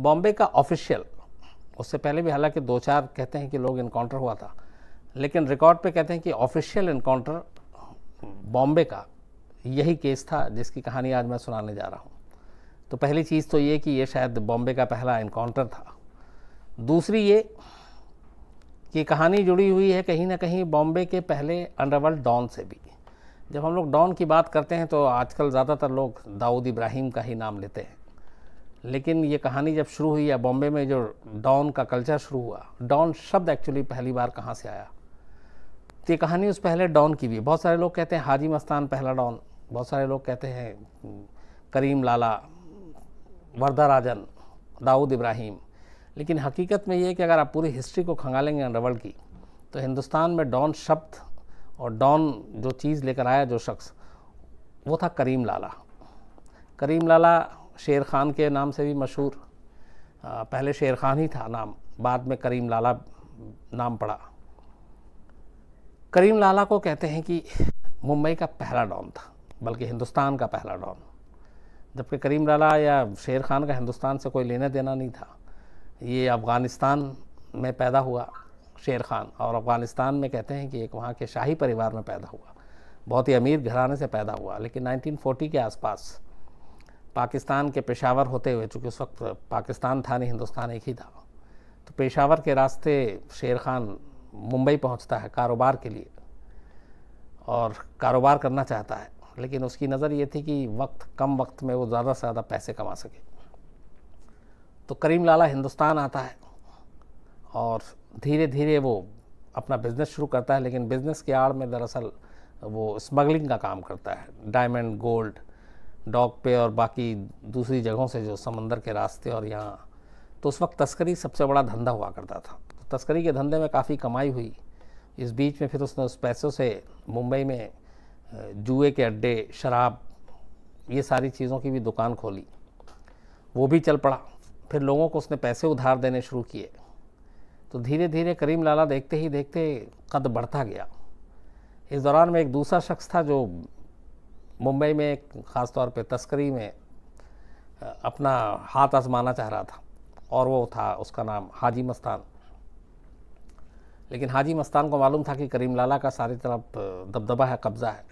बॉम्बे का ऑफिशियल, उससे पहले भी हालांकि 2-4 कहते हैं कि लोग इनकाउंटर हुआ था, लेकिन रिकॉर्ड पे कहते हैं कि ऑफिशियल इनकाउंटर बॉम्बे का यही केस था जिसकी कहानी आज मैं सुनाने जा रहा हूँ। तो पहली चीज़ तो ये कि ये शायद बॉम्बे का पहला इनकाउंटर था। दूसरी ये कि कहानी जुड़ी हुई है कहीं ना कहीं बॉम्बे के पहले अंडरवर्ल्ड डॉन से भी। जब हम लोग डॉन की बात करते हैं तो आजकल ज़्यादातर लोग दाऊद इब्राहिम का ही नाम लेते हैं, लेकिन ये कहानी जब शुरू हुई या बॉम्बे में जो डॉन का कल्चर शुरू हुआ, डॉन शब्द एक्चुअली पहली बार कहाँ से आया, तो ये कहानी उस पहले डॉन की भी। बहुत सारे लोग कहते हैं हाजी मस्तान पहला डॉन, बहुत सारे लोग कहते हैं करीम लाला, वर्दा राजन, दाऊद इब्राहिम, लेकिन हकीकत में ये है कि अगर आप पूरी हिस्ट्री को खंगालेंगे अंडरवर्ल्ड की, तो हिंदुस्तान में डॉन शब्द और डॉन जो चीज़ लेकर आया जो शख्स, वो था करीम लाला। करीम लाला शेर खान के नाम से भी मशहूर, पहले शेर खान ही था नाम, बाद में करीम लाला नाम पड़ा। करीम लाला को कहते हैं कि मुंबई का पहला डॉन था, बल्कि हिंदुस्तान का पहला डॉन, जबकि करीम लाला या शेर खान का हिंदुस्तान से कोई लेना देना नहीं था। ये अफ़गानिस्तान में पैदा हुआ शेर खान, और अफ़गानिस्तान में कहते हैं कि एक वहाँ के शाही परिवार में पैदा हुआ, बहुत ही अमीर घराने से पैदा हुआ। लेकिन 1940 के आसपास पाकिस्तान के पेशावर होते हुए, चूँकि उस वक्त पाकिस्तान था नहीं, हिंदुस्तान एक ही था, तो पेशावर के रास्ते शेर खान मुंबई पहुंचता है कारोबार के लिए, और कारोबार करना चाहता है, लेकिन उसकी नज़र ये थी कि कम वक्त में वो ज़्यादा से ज़्यादा पैसे कमा सके। तो करीम लाला हिंदुस्तान आता है और धीरे धीरे वो अपना बिज़नेस शुरू करता है, लेकिन बिज़नेस के आड़ में दरअसल वो स्मगलिंग का काम करता है, डायमंड, गोल्ड, डॉक पे और बाकी दूसरी जगहों से जो समंदर के रास्ते। और यहाँ तो उस वक्त तस्करी सबसे बड़ा धंधा हुआ करता था, तो तस्करी के धंधे में काफ़ी कमाई हुई। इस बीच में फिर उसने उस पैसों से मुंबई में जुए के अड्डे, शराब, ये सारी चीज़ों की भी दुकान खोली, वो भी चल पड़ा। फिर लोगों को उसने पैसे उधार देने शुरू किए, तो धीरे धीरे करीम लाला देखते ही देखते कद बढ़ता गया। इस दौरान में एक दूसरा शख्स था जो मुंबई में ख़ास तौर पे तस्करी में अपना हाथ आजमाना चाह रहा था, और वो था, उसका नाम हाजी मस्तान। लेकिन हाजी मस्तान को मालूम था कि करीम लाला का सारी तरफ दबदबा है, कब्ज़ा है,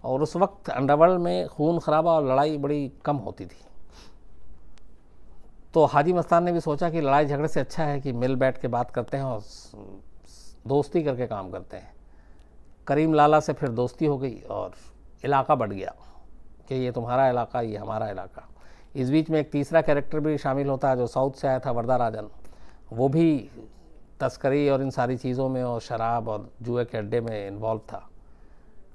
और उस वक्त अंडरवर्ल्ड में खून खराबा और लड़ाई बड़ी कम होती थी। तो हाजी मस्तान ने भी सोचा कि लड़ाई झगड़े से अच्छा है कि मिल बैठ के बात करते हैं और दोस्ती करके काम करते हैं। करीम लाला से फिर दोस्ती हो गई और इलाका बढ़ गया कि ये तुम्हारा इलाका, ये हमारा इलाका। इस बीच में एक तीसरा कैरेक्टर भी शामिल होता है जो साउथ से आया था, वर्दा राजन। वो भी तस्करी और इन सारी चीज़ों में और शराब और जुए के अड्डे में इन्वॉल्व था।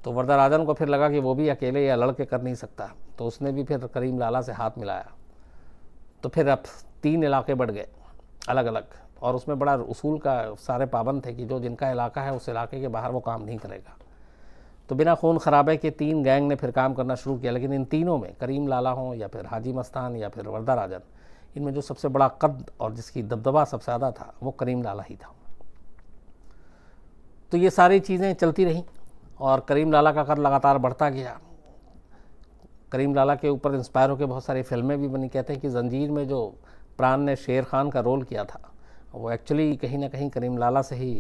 तो वर्दा राजन को फिर लगा कि वो भी अकेले या लड़ के कर नहीं सकता, तो उसने भी फिर करीम लाला से हाथ मिलाया। तो फिर अब 3 इलाके बढ़ गए अलग अलग, और उसमें बड़ा उसूल का सारे पाबंद थे कि जो जिनका इलाका है उस इलाके के बाहर वो काम नहीं करेगा। तो बिना खून खराबे के 3 गैंग ने फिर काम करना शुरू किया। लेकिन इन तीनों में, करीम लाला हो या फिर हाजी मस्तान या फिर वर्दा राजन, इनमें जो सबसे बड़ा कद और जिसकी दबदबा सबसे ज़्यादा था वो करीम लाला ही था। तो ये सारी चीज़ें चलती रहीं और करीम लाला का कद लगातार बढ़ता गया। करीम लाला के ऊपर इंस्पायर होकर बहुत सारी फिल्में भी बनी। कहते हैं कि जंजीर में जो प्राण ने शेर खान का रोल किया था, वो एक्चुअली कहीं ना कहीं करीम लाला से ही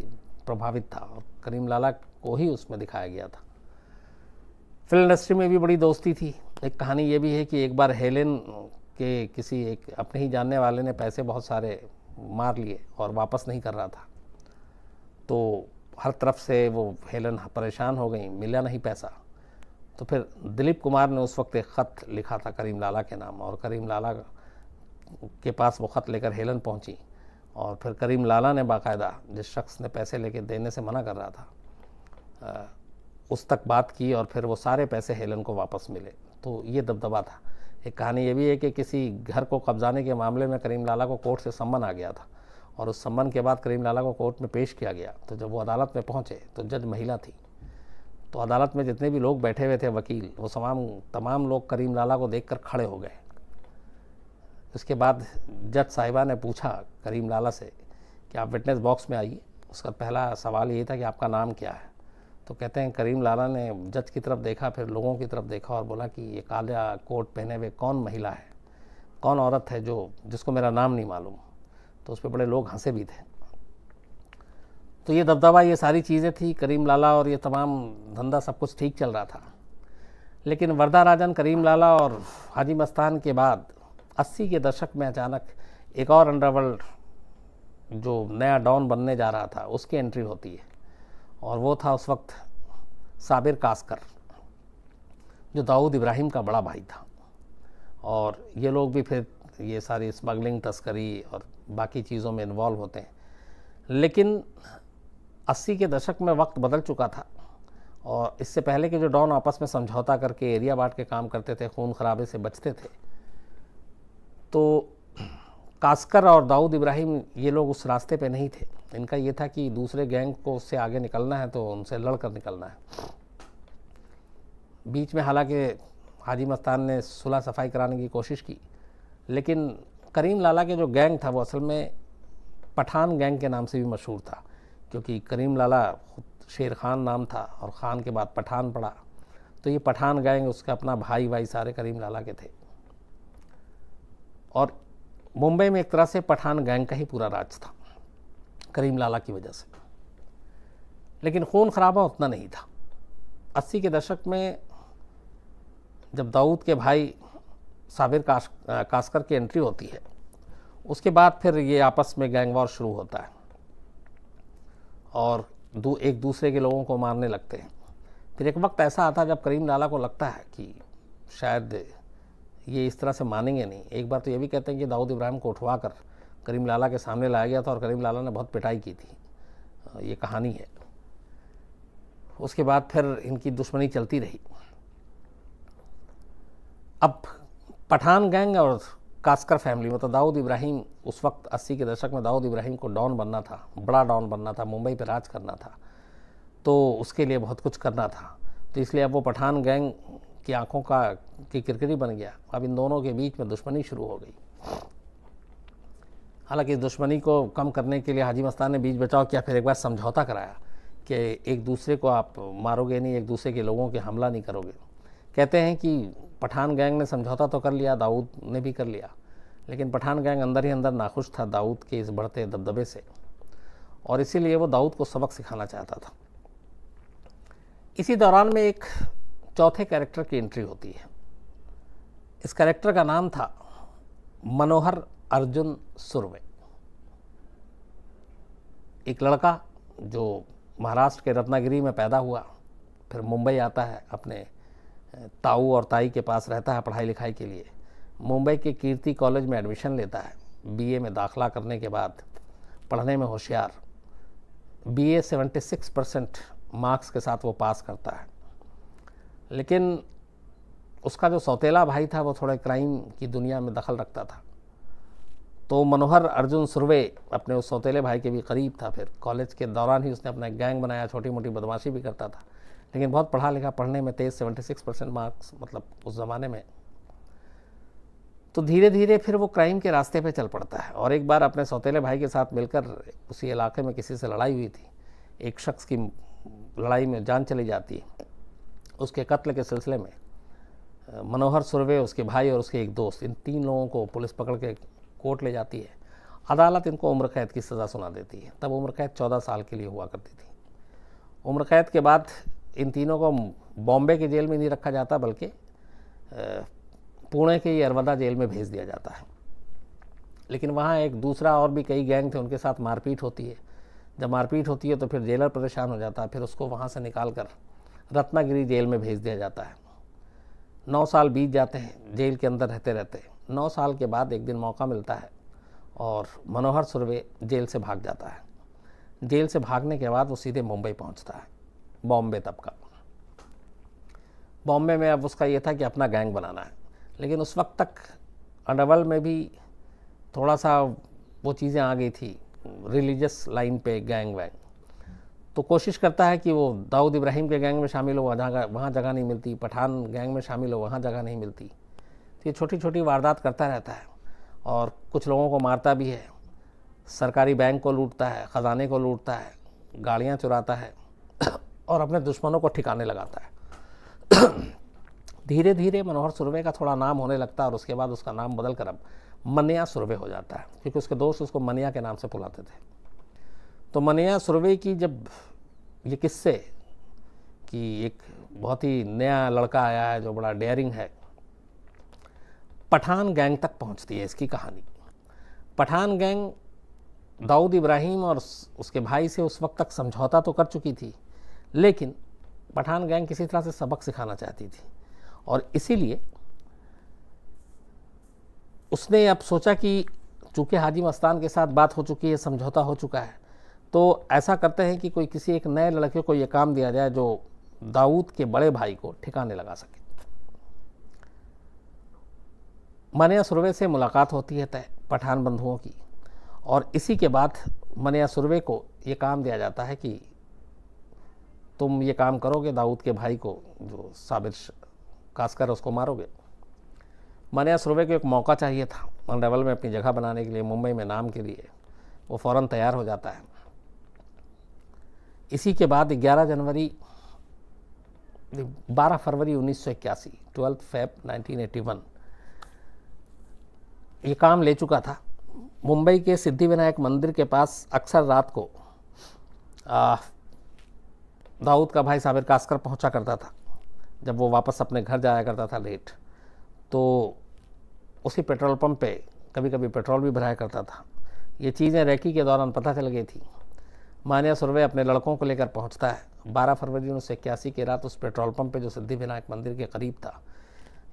प्रभावित था, और करीम लाला को ही उसमें दिखाया गया था। फिल्म इंडस्ट्री में भी बड़ी दोस्ती थी। एक कहानी ये भी है कि एक बार हेलेन के किसी एक अपने ही जानने वाले ने पैसे बहुत सारे मार लिए और वापस नहीं कर रहा था, तो हर तरफ से वो हेलेन परेशान हो गई, मिला नहीं पैसा। तो फिर दिलीप कुमार ने उस वक्त एक ख़त लिखा था करीम लाला के नाम, और करीम लाला के पास वो ख़त लेकर हेलेन पहुंची, और फिर करीम लाला ने बाकायदा जिस शख्स ने पैसे लेके देने से मना कर रहा था उस तक बात की, और फिर वो सारे पैसे हेलेन को वापस मिले। तो ये दबदबा था। एक कहानी ये भी है कि किसी घर को कब्जाने के मामले में करीम लाला को कोर्ट से सम्मन आ गया था, और उस सम्मन के बाद करीम लाला को कोर्ट में पेश किया गया। तो जब वो अदालत में पहुँचे तो जज महिला थी, तो अदालत में जितने भी लोग बैठे हुए थे, वकील, वो तमाम लोग करीम लाला को देखकर खड़े हो गए। उसके बाद जज साहिबा ने पूछा करीम लाला से कि आप विटनेस बॉक्स में आइए। उसका पहला सवाल ये था कि आपका नाम क्या है। तो कहते हैं करीम लाला ने जज की तरफ देखा, फिर लोगों की तरफ देखा और बोला कि ये काला कोट पहने हुए कौन महिला है। कौन औरत है जो जिसको मेरा नाम नहीं मालूम, तो उस पर बड़े लोग हंसे भी थे। तो ये दबदबा, ये सारी चीज़ें थी, करीम लाला और ये तमाम धंधा सब कुछ ठीक चल रहा था। लेकिन वर्दा राजन, करीम लाला और हाजी मस्तान के बाद 80 के दशक में अचानक एक और अंडरवर्ल्ड जो नया डॉन बनने जा रहा था उसकी एंट्री होती है, और वो था उस वक्त साबिर कास्कर, जो दाऊद इब्राहिम का बड़ा भाई था। और ये लोग भी फिर ये सारी स्मगलिंग, तस्करी और बाकी चीज़ों में इन्वॉल्व होते हैं। लेकिन 80 के दशक में वक्त बदल चुका था, और इससे पहले के जो डॉन आपस में समझौता करके एरिया बांट के काम करते थे, खून खराबे से बचते थे, तो कास्कर और दाऊद इब्राहिम ये लोग उस रास्ते पे नहीं थे। इनका ये था कि दूसरे गैंग को उससे आगे निकलना है तो उनसे लड़कर निकलना है। बीच में हालांकि हाजी मस्तान ने सुलह सफाई कराने की कोशिश की, लेकिन करीम लाला के जो गैंग था वो असल में पठान गैंग के नाम से भी मशहूर था, क्योंकि करीम लाला खुद शेर खान नाम था और ख़ान के बाद पठान पड़ा, तो ये पठान गैंग, उसका अपना भाई सारे करीम लाला के थे। और मुंबई में एक तरह से पठान गैंग का ही पूरा राज था करीम लाला की वजह से। लेकिन खून खराबा उतना नहीं था। 80 के दशक में जब दाऊद के भाई साबिर कास्कर की एंट्री होती है, उसके बाद फिर ये आपस में गैंग वॉर शुरू होता है और एक दूसरे के लोगों को मारने लगते हैं। फिर एक वक्त ऐसा आता है जब करीम लाला को लगता है कि शायद ये इस तरह से मानेंगे नहीं। एक बार तो ये भी कहते हैं कि दाऊद इब्राहिम को उठवा कर करीम लाला के सामने लाया गया था और करीम लाला ने बहुत पिटाई की थी, ये कहानी है। उसके बाद फिर इनकी दुश्मनी चलती रही। अब पठान गैंग और कास्कर फैमिली, मतलब दाऊद इब्राहिम, उस वक्त 80 के दशक में दाऊद इब्राहिम को डॉन बनना था, बड़ा डॉन बनना था, मुंबई पे राज करना था, तो उसके लिए बहुत कुछ करना था। तो इसलिए अब वो पठान गैंग की आंखों की किरकिरी बन गया। अब इन दोनों के बीच में दुश्मनी शुरू हो गई। हालांकि इस दुश्मनी को कम करने के लिए हाजी मस्तान ने बीच बचाव किया, फिर एक बार समझौता कराया कि एक दूसरे को आप मारोगे नहीं, एक दूसरे के लोगों के हमला नहीं करोगे। कहते हैं कि पठान गैंग ने समझौता तो कर लिया, दाऊद ने भी कर लिया, लेकिन पठान गैंग अंदर ही अंदर नाखुश था दाऊद के इस बढ़ते दबदबे से, और इसीलिए वो दाऊद को सबक सिखाना चाहता था। इसी दौरान में एक चौथे कैरेक्टर की एंट्री होती है। इस कैरेक्टर का नाम था मनोहर अर्जुन सुर्वे। एक लड़का जो महाराष्ट्र के रत्नागिरी में पैदा हुआ, फिर मुंबई आता है, अपने ताऊ और ताई के पास रहता है पढ़ाई लिखाई के लिए। मुंबई के कीर्ति कॉलेज में एडमिशन लेता है। बीए में दाखला करने के बाद पढ़ने में होशियार, बीए 76% मार्क्स के साथ वो पास करता है। लेकिन उसका जो सौतेला भाई था वो थोड़े क्राइम की दुनिया में दखल रखता था, तो मनोहर अर्जुन सुर्वे अपने उस सौतेले भाई के भी करीब था। फिर कॉलेज के दौरान ही उसने अपना एक गैंग बनाया, छोटी मोटी बदमाशी भी करता था, लेकिन बहुत पढ़ा लिखा, पढ़ने में तेज, 76% मार्क्स, मतलब उस ज़माने में। तो धीरे धीरे फिर वो क्राइम के रास्ते पे चल पड़ता है। और एक बार अपने सौतेले भाई के साथ मिलकर उसी इलाके में किसी से लड़ाई हुई थी, एक शख्स की लड़ाई में जान चली जाती है। उसके कत्ल के सिलसिले में मनोहर सुर्वे, उसके भाई और उसके एक दोस्त, इन 3 लोगों को पुलिस पकड़ के कोर्ट ले जाती है। अदालत इनको उम्र कैद की सज़ा सुना देती है। तब उम्र कैद 14 साल के लिए हुआ करती थी। उम्र कैद के बाद इन तीनों को बॉम्बे की जेल में नहीं रखा जाता, बल्कि पुणे के ही अरवदा जेल में भेज दिया जाता है। लेकिन वहाँ एक दूसरा और भी कई गैंग थे, उनके साथ मारपीट होती है। जब मारपीट होती है तो फिर जेलर परेशान हो जाता है, फिर उसको वहाँ से निकाल कर रत्नागिरी जेल में भेज दिया जाता है। 9 साल बीत जाते हैं जेल के अंदर रहते रहते। 9 साल के बाद एक दिन मौका मिलता है और मनोहर सुर्वे जेल से भाग जाता है। जेल से भागने के बाद वो सीधे मुंबई पहुंचता है, बॉम्बे तब का। बॉम्बे में अब उसका ये था कि अपना गैंग बनाना है, लेकिन उस वक्त तक अंडरवर्ल्ड में भी थोड़ा सा वो चीज़ें आ गई थी, रिलीजियस लाइन पे गैंग वैंग। तो कोशिश करता है कि वो दाऊद इब्राहिम के गैंग में शामिल हो, वहाँ जगह नहीं मिलती, पठान गैंग में शामिल हो, वहाँ जगह नहीं मिलती। तो ये छोटी छोटी वारदात करता रहता है और कुछ लोगों को मारता भी है, सरकारी बैंक को लूटता है, ख़जाने को लूटता है, गाड़ियाँ चुराता है और अपने दुश्मनों को ठिकाने लगाता है। धीरे धीरे मनोहर सुरवे का थोड़ा नाम होने लगता है और उसके बाद उसका नाम बदल कर अब मन्या सुरवे हो जाता है, क्योंकि उसके दोस्त उसको मन्या के नाम से बुलाते थे। तो मन्या सुरवे की जब ये किस्से कि एक बहुत ही नया लड़का आया है जो बड़ा डेयरिंग है, पठान गैंग तक पहुंचती है इसकी कहानी। पठान गैंग दाऊद इब्राहिम और उसके भाई से उस वक्त तक समझौता तो कर चुकी थी, लेकिन पठान गैंग किसी तरह से सबक सिखाना चाहती थी और इसीलिए उसने अब सोचा कि चूँकि हाजी मस्तान के साथ बात हो चुकी है, समझौता हो चुका है, तो ऐसा करते हैं कि कोई किसी एक नए लड़के को ये काम दिया जाए जो दाऊद के बड़े भाई को ठिकाने लगा सके। मन्या सुरवे से मुलाकात होती है तय पठान बंधुओं की, और इसी के बाद मन्या सुरवे को ये काम दिया जाता है कि तुम ये काम करोगे, दाऊद के भाई को जो साबिर कासकर उसको मारोगे। मन्या सुरवे को एक मौका चाहिए था लेवल में अपनी जगह बनाने के लिए, मुंबई में नाम के लिए। वो फ़ौरन तैयार हो जाता है। इसी के बाद 12 फरवरी 1981 12 फेब 1981 ये काम ले चुका था। मुंबई के सिद्धिविनायक मंदिर के पास अक्सर रात को दाऊद का भाई साबिर कासकर पहुंचा करता था। जब वो वापस अपने घर जाया करता था लेट, तो उसी पेट्रोल पंप पे कभी कभी पेट्रोल भी भराया करता था। ये चीज़ें रैकी के दौरान पता चल गई थी। मन्या सुरवे अपने लड़कों को लेकर पहुंचता है। 12 फरवरी 1981 की रात उस पेट्रोल पंप पे जो सिद्धिविनायक मंदिर के करीब था,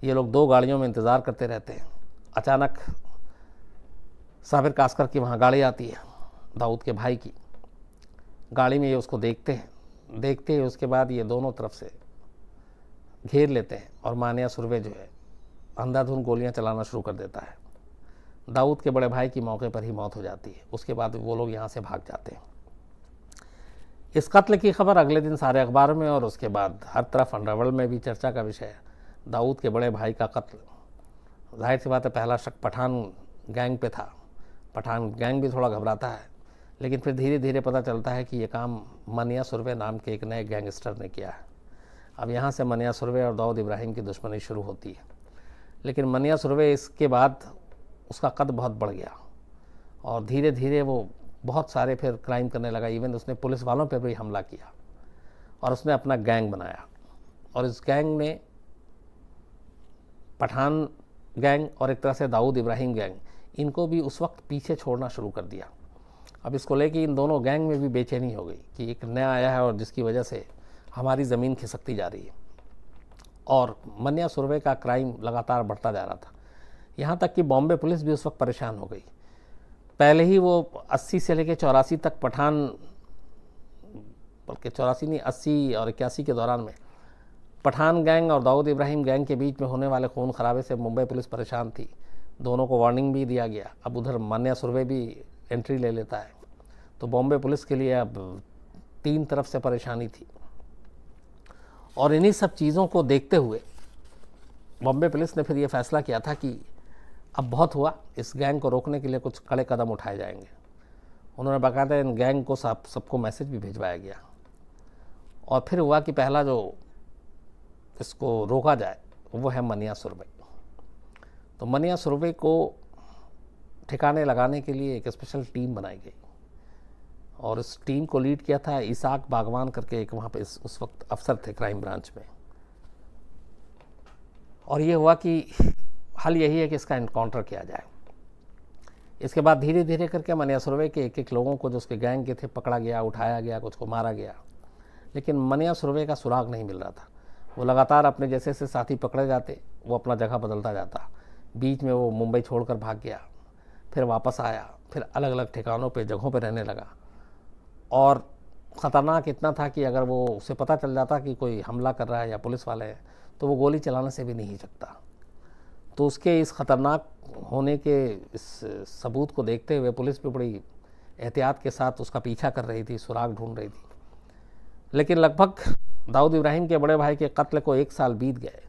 ये लोग 2 गाड़ियों में इंतज़ार करते रहते हैं। अचानक साबिर कासकर की वहाँ गाड़ी आती है, दाऊद के भाई की गाड़ी में। ये उसको देखते हैं, देखते ही उसके बाद ये दोनों तरफ से घेर लेते हैं और मन्या सुरवे जो है अंधाधुंध गोलियां चलाना शुरू कर देता है। दाऊद के बड़े भाई की मौके पर ही मौत हो जाती है। उसके बाद वो लोग यहाँ से भाग जाते हैं। इस कत्ल की खबर अगले दिन सारे अखबार में और उसके बाद हर तरफ अंडरवर्ल्ड में भी चर्चा का विषय है। दाऊद के बड़े भाई का कत्ल, जाहिर सी बात है पहला शक पठान गैंग पे था। पठान गैंग भी थोड़ा घबराता है, लेकिन फिर धीरे धीरे पता चलता है कि ये काम मन्या सुरवे नाम के एक नए गैंगस्टर ने किया है। अब यहाँ से मन्या सुरवे और दाऊद इब्राहिम की दुश्मनी शुरू होती है। लेकिन मन्या सुरवे इसके बाद उसका कद बहुत बढ़ गया और धीरे धीरे वो बहुत सारे फिर क्राइम करने लगा। इवन उसने पुलिस वालों पर भी हमला किया और उसने अपना गैंग बनाया। और इस गैंग ने पठान गैंग और एक तरह से दाऊद इब्राहिम गैंग, इनको भी उस वक्त पीछे छोड़ना शुरू कर दिया। अब इसको लेके इन दोनों गैंग में भी बेचैनी हो गई कि एक नया आया है और जिसकी वजह से हमारी ज़मीन खिसकती जा रही है। और मन्या सुरवे का क्राइम लगातार बढ़ता जा रहा था, यहाँ तक कि बॉम्बे पुलिस भी उस वक्त परेशान हो गई। पहले ही वो 80 से लेकर 84 तक पठान, बल्कि 84 नहीं 80 और 81 के दौरान में पठान गैंग और दाऊद इब्राहिम गैंग के बीच में होने वाले खून खराबे से मुंबई पुलिस परेशान थी। दोनों को वार्निंग भी दिया गया। अब उधर मन्या सुरवे भी एंट्री ले लेता है, तो बॉम्बे पुलिस के लिए अब 3 तरफ से परेशानी थी। और इन्हीं सब चीज़ों को देखते हुए बॉम्बे पुलिस ने फिर ये फैसला किया था कि अब बहुत हुआ, इस गैंग को रोकने के लिए कुछ कड़े कदम उठाए जाएंगे। उन्होंने बाकायदा इन गैंग को सबको मैसेज भी भिजवाया गया। और फिर हुआ कि पहला जो इसको रोका जाए वो है मन्या सुरवे। तो मन्या सुरवे को ठिकाने लगाने के लिए एक स्पेशल टीम बनाई गई और इस टीम को लीड किया था इसाक बागवान करके एक वहाँ पे उस वक्त अफसर थे क्राइम ब्रांच में। और ये हुआ कि हल यही है कि इसका इनकाउंटर किया जाए। इसके बाद धीरे धीरे करके मन्या सुरवे के एक लोगों को जो उसके गैंग के थे पकड़ा गया, उठाया गया, कुछ को मारा गया। लेकिन मन्या सुरवे का सुराग नहीं मिल रहा था। वो लगातार अपने जैसे से साथी पकड़े जाते, वो अपना जगह बदलता जाता। बीच में वो मुंबई छोड़कर भाग गया, फिर वापस आया, फिर अलग अलग ठिकानों पे जगहों पे रहने लगा। और ख़तरनाक इतना था कि अगर वो उसे पता चल जाता कि कोई हमला कर रहा है या पुलिस वाले हैं, तो वो गोली चलाने से भी नहीं हिचकता। तो उसके इस ख़तरनाक होने के इस सबूत को देखते हुए पुलिस भी बड़ी एहतियात के साथ उसका पीछा कर रही थी, सुराग ढूंढ रही थी। लेकिन लगभग दाऊद इब्राहिम के बड़े भाई के कत्ल को 1 साल बीत गए।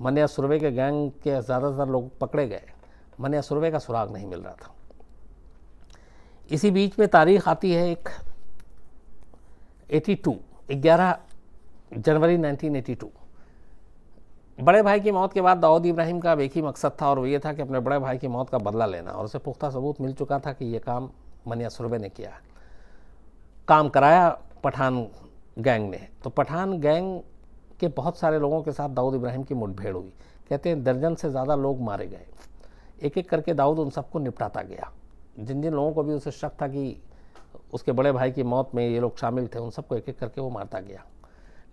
मन्या सुरवे के गैंग के ज़्यादातर लोग पकड़े गए, मन्या सुरवे का सुराग नहीं मिल रहा था। इसी बीच में तारीख आती है एक 11 जनवरी 1982। बड़े भाई की मौत के बाद दाऊद इब्राहिम का अब एक ही मकसद था और वो ये था कि अपने बड़े भाई की मौत का बदला लेना, और उसे पुख्ता सबूत मिल चुका था कि ये काम मनिया सुरभे ने किया, काम कराया पठान गैंग ने। तो पठान गैंग के बहुत सारे लोगों के साथ दाऊद इब्राहिम की मुठभेड़ हुई। कहते हैं दर्जन से ज़्यादा लोग मारे गए। एक एक करके दाऊद उन सबको निपटाता गया। जिन जिन लोगों को भी उसे शक था कि उसके बड़े भाई की मौत में ये लोग शामिल थे, उन सबको एक एक करके वो मारता गया।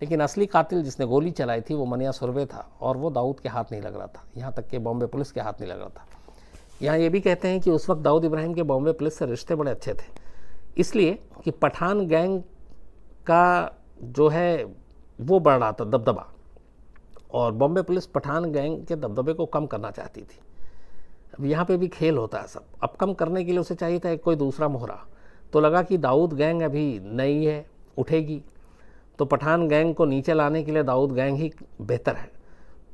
लेकिन असली कातिल जिसने गोली चलाई थी वो मनिया सुरभे था, और वो दाऊद के हाथ नहीं लग रहा था, यहाँ तक कि बॉम्बे पुलिस के हाथ नहीं लग रहा था। यहाँ ये भी कहते हैं कि उस वक्त दाऊद इब्राहिम के बॉम्बे पुलिस से रिश्ते बड़े अच्छे थे, इसलिए कि पठान गैंग का जो है वो बढ़ रहा था दबदबा, और बॉम्बे पुलिस पठान गैंग के दबदबे को कम करना चाहती थी। अब यहाँ पे भी खेल होता है सब। अब कम करने के लिए उसे चाहिए था कोई दूसरा मोहरा। तो लगा कि दाऊद गैंग अभी नई है, उठेगी, तो पठान गैंग को नीचे लाने के लिए दाऊद गैंग ही बेहतर है।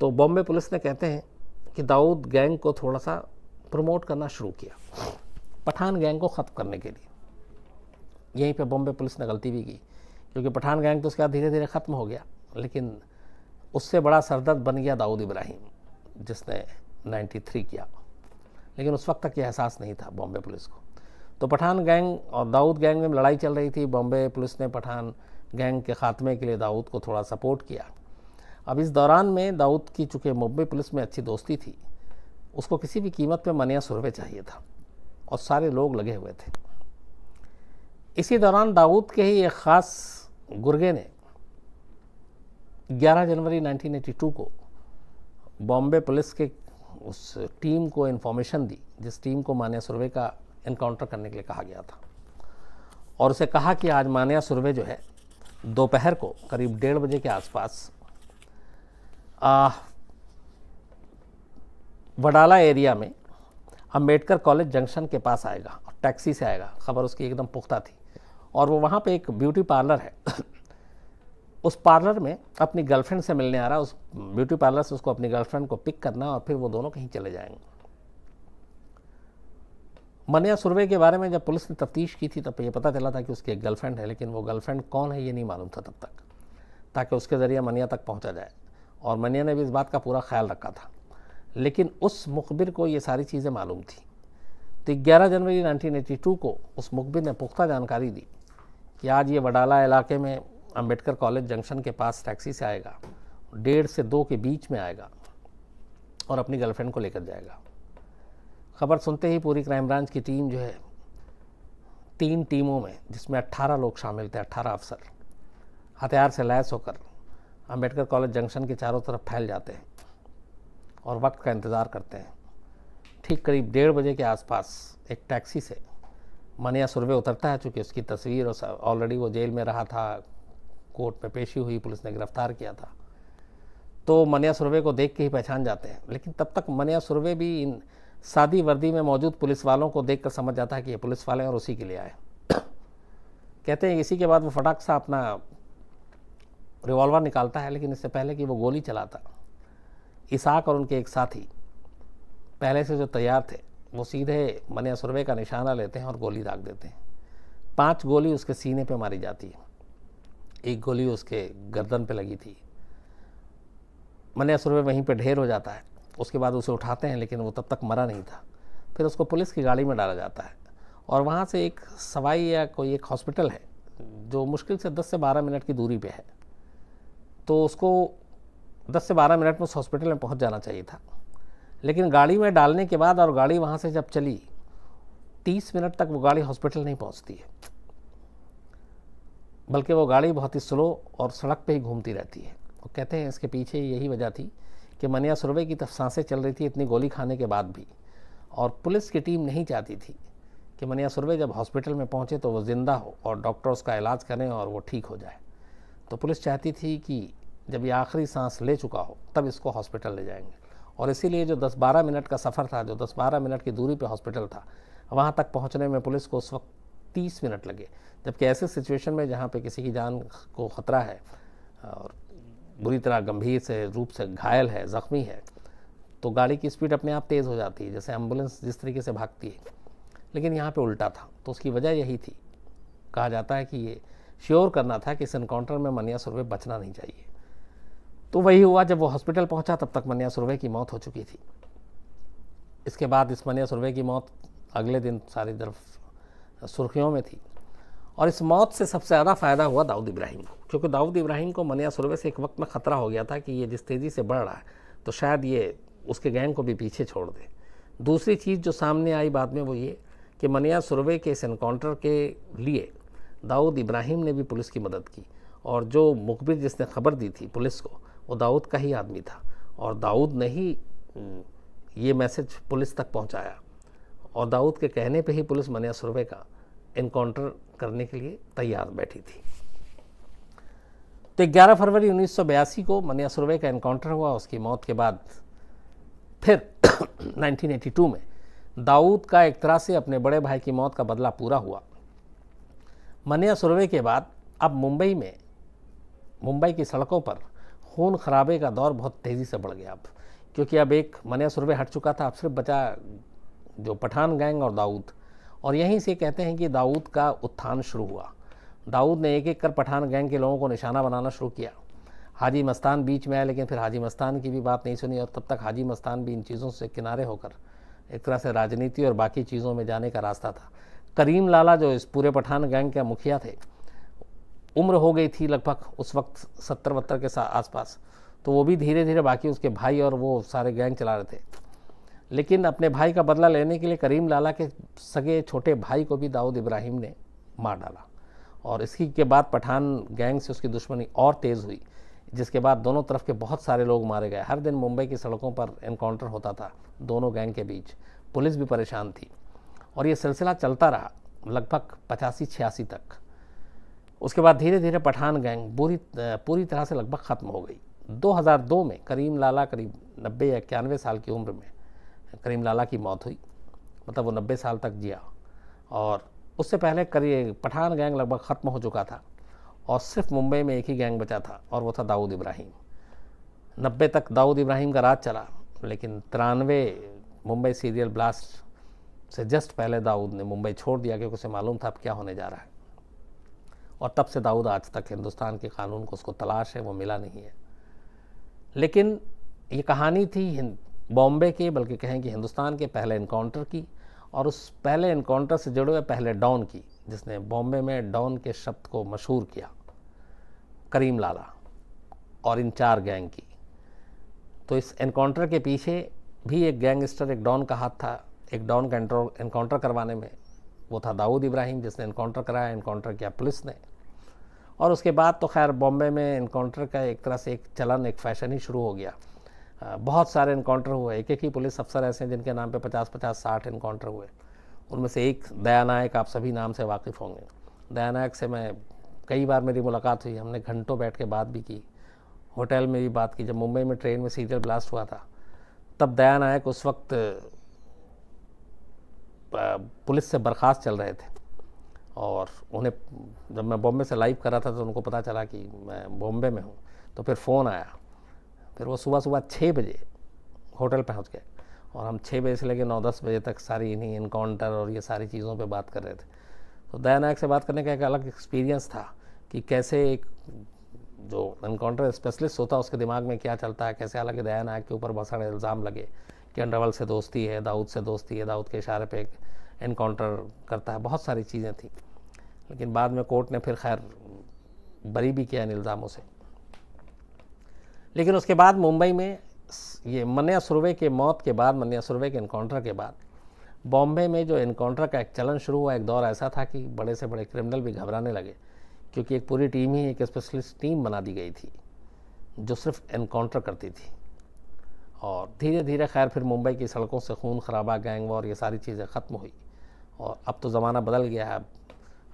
तो बॉम्बे पुलिस ने कहते हैं कि दाऊद गैंग को थोड़ा सा प्रमोट करना शुरू किया पठान गैंग को ख़त्म करने के लिए। यहीं पे बॉम्बे पुलिस ने गलती भी की, क्योंकि पठान गैंग तो उसके बाद धीरे धीरे ख़त्म हो गया, लेकिन उससे बड़ा सरदर्द बन गया दाऊद इब्राहिम, जिसने 93 किया। लेकिन उस वक्त तक ये एहसास नहीं था बॉम्बे पुलिस को। तो पठान गैंग और दाऊद गैंग में लड़ाई चल रही थी। बॉम्बे पुलिस ने पठान गैंग के ख़ात्मे के लिए दाऊद को थोड़ा सपोर्ट किया। अब इस दौरान में दाऊद की चूँकि मुंबई पुलिस में अच्छी दोस्ती थी, उसको किसी भी कीमत पे मनिया सुरभे चाहिए था, और सारे लोग लगे हुए थे। इसी दौरान दाऊद के ही एक ख़ास गुर्गे ने 11 जनवरी 1982 को बॉम्बे पुलिस के उस टीम को इन्फॉर्मेशन दी, जिस टीम को मनिया सुरभे का इनकाउंटर करने के लिए कहा गया था, और उसे कहा कि आज मनिया सुरभे जो है दोपहर को करीब 1:30 बजे के आसपास वडाला एरिया में अंबेडकर कॉलेज जंक्शन के पास आएगा, और टैक्सी से आएगा। खबर उसकी एकदम पुख्ता थी, और वो वहाँ पे एक ब्यूटी पार्लर है उस पार्लर में अपनी गर्लफ्रेंड से मिलने आ रहा है। उस ब्यूटी पार्लर से उसको अपनी गर्लफ्रेंड को पिक करना, और फिर वो दोनों कहीं चले जाएंगे। मनिया सुरभे के बारे में जब पुलिस ने तफ्तीश की थी तब ये पता चला था कि उसकी एक गर्लफ्रेंड है, लेकिन वो गर्लफ्रेंड कौन है ये नहीं मालूम था तब तक, ताकि उसके ज़रिए मनिया तक पहुंचा जाए। और मनिया ने भी इस बात का पूरा ख्याल रखा था, लेकिन उस मुखबिर को ये सारी चीज़ें मालूम थी। तो 11 जनवरी 1982 को उस मुखबिर ने पुख्ता जानकारी दी कि आज ये वडाला इलाके में अंबेडकर कॉलेज जंक्शन के पास टैक्सी से आएगा, 1:30 से 2 के बीच में आएगा, और अपनी गर्लफ्रेंड को लेकर जाएगा। खबर सुनते ही पूरी क्राइम ब्रांच की टीम जो है 3 टीमों में, जिसमें 18 लोग शामिल थे, 18 अफसर हथियार से लैस होकर अंबेडकर कॉलेज जंक्शन के चारों तरफ फैल जाते हैं और वक्त का इंतज़ार करते हैं। ठीक करीब 1:30 बजे के आसपास एक टैक्सी से मनिया सुरभे उतरता है। चूँकि उसकी तस्वीर और ऑलरेडी वो जेल में रहा था, कोर्ट में पेशी हुई, पुलिस ने गिरफ्तार किया था, तो मनिया सुरभे को देख के ही पहचान जाते हैं। लेकिन तब तक मनिया सुरभे भी इन सादी वर्दी में मौजूद पुलिस वालों को देखकर समझ जाता है कि ये पुलिस वाले और उसी के लिए आए। कहते हैं इसी के बाद वो फटाक सा अपना रिवॉल्वर निकालता है, लेकिन इससे पहले कि वो गोली चलाता, इसाक और उनके एक साथी पहले से जो तैयार थे वो सीधे मनिया सुरभे का निशाना लेते हैं और गोली दाग देते हैं। 5 गोली उसके सीने पे मारी जाती है, 1 गोली उसके गर्दन पे लगी थी। मनिया सुरभे वहीं पे ढेर हो जाता है। उसके बाद उसे उठाते हैं, लेकिन वो तब तक मरा नहीं था। फिर उसको पुलिस की गाड़ी में डाला जाता है, और वहाँ से एक सवाई या कोई एक हॉस्पिटल है जो मुश्किल से 10 से 12 मिनट की दूरी पे है, तो उसको 10 से 12 मिनट में उस हॉस्पिटल में पहुँच जाना चाहिए था। लेकिन गाड़ी में डालने के बाद और गाड़ी वहाँ से जब चली 30 मिनट तक वो गाड़ी हॉस्पिटल नहीं पहुँचती है, बल्कि वो गाड़ी बहुत ही स्लो और सड़क पे ही घूमती रहती है। वो कहते हैं इसके पीछे यही वजह थी कि मनिया सुरभे की सांसें चल रही थी इतनी गोली खाने के बाद भी, और पुलिस की टीम नहीं चाहती थी कि मनिया सुरभे जब हॉस्पिटल में पहुँचे तो वो ज़िंदा हो और डॉक्टर उसका इलाज करें और वो ठीक हो जाए। तो पुलिस चाहती थी कि जब ये आखिरी सांस ले चुका हो तब इसको हॉस्पिटल ले जाएंगे, और इसीलिए जो 10-12 मिनट का सफ़र था, जो 10-12 मिनट की दूरी पे हॉस्पिटल था, वहाँ तक पहुँचने में पुलिस को उस वक्त 30 मिनट लगे। जबकि ऐसे सिचुएशन में जहाँ पे किसी की जान को ख़तरा है और बुरी तरह गंभीर से रूप से घायल है, ज़ख्मी है, तो गाड़ी की स्पीड अपने आप तेज़ हो जाती है, जैसे एम्बुलेंस जिस तरीके से भागती है। लेकिन यहाँ पे उल्टा था, तो उसकी वजह यही थी। कहा जाता है कि ये श्योर करना था कि इस एनकाउंटर में मनिया सुरभे बचना नहीं चाहिए। तो वही हुआ, जब वो हॉस्पिटल पहुंचा तब तक मनिया सुरवे की मौत हो चुकी थी। इसके बाद इस मनिया सुरवे की मौत अगले दिन सारी तरफ सुर्खियों में थी। और इस मौत से सबसे ज़्यादा फ़ायदा हुआ दाऊद इब्राहिम को, क्योंकि दाऊद इब्राहिम को मनिया सुरवे से एक वक्त में ख़तरा हो गया था कि ये जिस तेज़ी से बढ़ रहा है तो शायद ये उसके गैंग को भी पीछे छोड़ दे। दूसरी चीज़ जो सामने आई बाद में वो ये कि मनिया सुरवे के इस एनकाउंटर के लिए दाऊद इब्राहिम ने भी पुलिस की मदद की, और जो मुखबिर जिसने खबर दी थी पुलिस को वो दाऊद का ही आदमी था, और दाऊद ने ही ये मैसेज पुलिस तक पहुंचाया, और दाऊद के कहने पे ही पुलिस मनिया सुरवे का एनकाउंटर करने के लिए तैयार बैठी थी। तो 11 फरवरी 1982 को मनिया सुरवे का एनकाउंटर हुआ। उसकी मौत के बाद फिर 1982 में दाऊद का एक तरह से अपने बड़े भाई की मौत का बदला पूरा हुआ। मनिया सुरवे के बाद अब मुंबई की सड़कों पर खून खराबे का दौर बहुत तेज़ी से बढ़ गया अब, क्योंकि अब एक मनिया सुरवे हट चुका था, अब सिर्फ बचा जो पठान गैंग और दाऊद। और यहीं से कहते हैं कि दाऊद का उत्थान शुरू हुआ। दाऊद ने एक एक कर पठान गैंग के लोगों को निशाना बनाना शुरू किया। हाजी मस्तान बीच में आया, लेकिन फिर हाजी मस्तान की भी बात नहीं सुनी, और तब तक हाजी मस्तान भी इन चीज़ों से किनारे होकर एक तरह से राजनीति और बाकी चीज़ों में जाने का रास्ता था। करीम लाला जो इस पूरे पठान गैंग के मुखिया थे, उम्र हो गई थी लगभग उस वक्त 70-72 के आसपास, तो वो भी धीरे धीरे बाकी उसके भाई और वो सारे गैंग चला रहे थे। लेकिन अपने भाई का बदला लेने के लिए करीम लाला के सगे छोटे भाई को भी दाऊद इब्राहिम ने मार डाला, और इसी के बाद पठान गैंग से उसकी दुश्मनी और तेज़ हुई, जिसके बाद दोनों तरफ के बहुत सारे लोग मारे गए। हर दिन मुंबई की सड़कों पर एनकाउंटर होता था दोनों गैंग के बीच, पुलिस भी परेशान थी, और ये सिलसिला चलता रहा लगभग 85-86 तक। उसके बाद धीरे धीरे पठान गैंग पूरी तरह से लगभग ख़त्म हो गई। 2002 में करीम लाला करीब 90 या 91 साल की उम्र में करीम लाला की मौत हुई, मतलब वो 90 साल तक जिया, और उससे पहले करीब पठान गैंग लगभग ख़त्म हो चुका था, और सिर्फ मुंबई में एक ही गैंग बचा था, और वो था दाऊद इब्राहिम। 90 तक दाऊद इब्राहिम का राज चला, लेकिन 93 मुंबई सीरियल ब्लास्ट से जस्ट पहले दाऊद ने मुंबई छोड़ दिया, क्योंकि उसे मालूम था अब क्या होने जा रहा है। और तब से दाऊद आज तक हिंदुस्तान के कानून को उसको तलाश है, वो मिला नहीं है। लेकिन ये कहानी थी बॉम्बे के, बल्कि कहें कि हिंदुस्तान के पहले एनकाउंटर की, और उस पहले एनकाउंटर से जुड़े हुए पहले डॉन की, जिसने बॉम्बे में डॉन के शब्द को मशहूर किया, करीम लाला और इन 4 गैंग की। तो इस एनकाउंटर के पीछे भी एक गैंगस्टर, एक डॉन का हाथ था। एक डॉन का एनकाउंटर करवाने में वो था दाऊद इब्राहिम, जिसने एनकाउंटर कराया, एनकाउंटर किया पुलिस ने। और उसके बाद तो खैर बॉम्बे में एनकाउंटर का एक तरह से एक चलन, एक फैशन ही शुरू हो गया। बहुत सारे एनकाउंटर हुए, एक ही पुलिस अफसर ऐसे हैं जिनके नाम पे 50-60 एनकाउंटर हुए। उनमें से एक दया नायक, आप सभी नाम से वाकिफ़ होंगे। दया नायक से मैं कई बार मेरी मुलाकात हुई, हमने घंटों बैठ के बात भी की, होटल में भी बात की। जब मुंबई में ट्रेन में सीरियल ब्लास्ट हुआ था तब दया नायक उस वक्त पुलिस से बर्खास्त चल रहे थे, और उन्हें जब मैं बॉम्बे से लाइव कर रहा था तो उनको पता चला कि मैं बॉम्बे में हूँ, तो फिर फ़ोन आया। फिर वो सुबह 6 बजे होटल पहुँच गए, और हम 6 बजे से लेकर 9-10 बजे तक सारी इन्हीं एनकाउंटर और ये सारी चीज़ों पे बात कर रहे थे। तो दया नायक से बात करने का एक अलग एक्सपीरियंस था कि कैसे एक जो एनकाउंटर स्पेशलिस्ट होता है उसके दिमाग में क्या चलता है, कैसे। हालांकि दया नायक के ऊपर बहुत सारे इल्ज़ाम लगे कि अंडरवर्ल्ड से दोस्ती है, दाऊद से दोस्ती है, दाऊद के इशारे पे एनकाउंटर करता है, बहुत सारी चीज़ें थी। लेकिन बाद में कोर्ट ने फिर खैर बरी भी किया इन इल्ज़ामों से। लेकिन उसके बाद मुंबई में ये मनिया सुरवे के मौत के बाद, मनिया सुरवे के एनकाउंटर के बाद बॉम्बे में जो एनकाउंटर का एक चलन शुरू हुआ, एक दौर ऐसा था कि बड़े से बड़े क्रिमिनल भी घबराने लगे, क्योंकि एक पूरी टीम ही, एक स्पेशलिस्ट टीम बना दी गई थी जो सिर्फ एनकाउंटर करती थी। और धीरे धीरे खैर फिर मुंबई की सड़कों से खून खराबा, गैंग वॉर, ये सारी चीज़ें ख़त्म हुई, और अब तो ज़माना बदल गया है।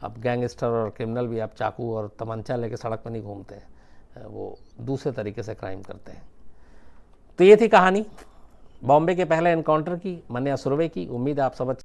अब गैंगस्टर और क्रिमिनल भी अब चाकू और तमंचा लेके सड़क पर नहीं घूमते हैं, वो दूसरे तरीके से क्राइम करते हैं। तो ये थी कहानी बॉम्बे के पहले एनकाउंटर की, मनिया सुरवे की। उम्मीद है आप सब